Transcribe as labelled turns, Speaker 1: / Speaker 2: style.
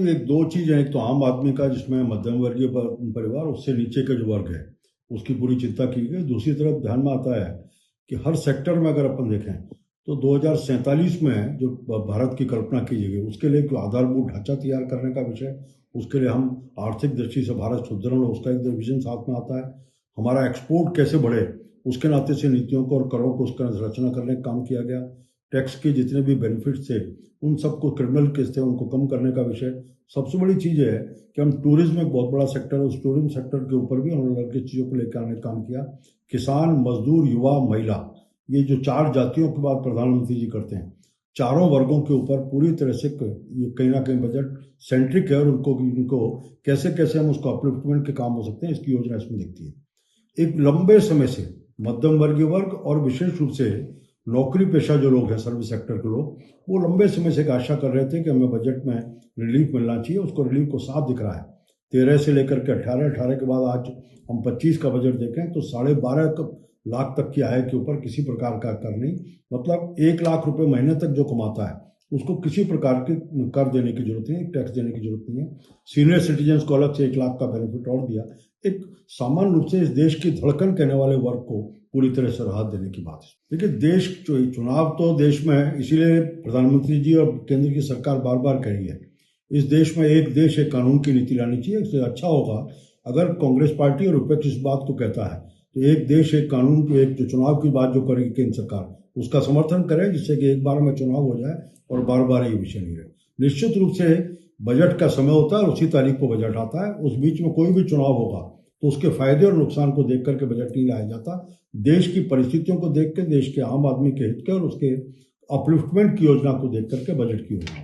Speaker 1: देखिए, एक दो चीज़ है। एक तो आम आदमी का, जिसमें मध्यम वर्गीय परिवार, उससे नीचे का जो वर्ग है उसकी पूरी चिंता की गई। दूसरी तरफ ध्यान में आता है कि हर सेक्टर में अगर अपन देखें तो 2047 में जो भारत की कल्पना की जाएगी, उसके लिए जो आधारभूत ढांचा तैयार करने का विषय, उसके लिए हम आर्थिक दृष्टि से भारत सुदृढ़ हो, उसका एक विजन साथ में आता है। हमारा एक्सपोर्ट कैसे बढ़े, उसके नाते से नीतियों को और करों को उसका रचना करने का काम किया गया। टैक्स के जितने भी बेनिफिट्स थे, उन सबको, क्रिमिनल केस थे, उनको कम करने का विषय। सबसे बड़ी चीज़ है कि हम टूरिज्म एक बहुत बड़ा सेक्टर है, उस टूरिज्म सेक्टर के ऊपर भी हम लोग चीज़ों को लेकर आने का काम किया। किसान, मजदूर, युवा, महिला, ये जो चार जातियों की बात प्रधानमंत्री जी करते हैं, चारों वर्गों के ऊपर पूरी तरह से ये कहीं ना कहीं बजट सेंट्रिक है, और उनको कैसे कैसे हम उसको अपलिफ्टमेंट के काम हो सकते हैं, इसकी योजना इसमें दिखती है। एक लंबे समय से मध्यम वर्गीय वर्ग और विशेष रूप से नौकरी पेशा जो लोग हैं, सर्विस सेक्टर के लोग, वो लंबे समय से आशा कर रहे थे कि हमें बजट में रिलीफ मिलना चाहिए। उसको रिलीफ को साफ दिख रहा है। 13 से लेकर के 18 के बाद आज हम 25 का बजट देखें तो 12.5 लाख तक की आय के ऊपर किसी प्रकार का कर नहीं, मतलब 1 लाख रुपए महीने तक जो कमाता है उसको किसी प्रकार के कर देने की जरूरत नहीं, टैक्स देने की जरूरत नहीं है। सीनियर सिटीजन को अलग से 1 लाख का बेनिफिट और दिया। एक सामान्य रूप से इस देश की धड़कन कहने वाले वर्ग को पूरी तरह से राहत देने की बात है। देखिए, देश चुनाव तो देश में, इसीलिए प्रधानमंत्री जी और केंद्र की सरकार बार बार कह रही है, इस देश में एक देश एक कानून की नीति लानी चाहिए। इससे अच्छा होगा अगर कांग्रेस पार्टी और विपक्ष इस बात को कहता है तो एक देश एक कानून की, एक जो चुनाव की बात जो करेगी केंद्र सरकार, उसका समर्थन करे, जिससे कि एक बार में चुनाव हो जाए और बार बार ये विषय नहीं रहे। निश्चित रूप से बजट का समय होता है और उसी तारीख को बजट आता है। उस बीच में कोई भी चुनाव होगा तो उसके फायदे और नुकसान को देख करके बजट नहीं लाया जाता। देश की परिस्थितियों को देख के, देश के आम आदमी के हित के और उसके अपलिफ्टमेंट की योजना को देख करके बजट की योजना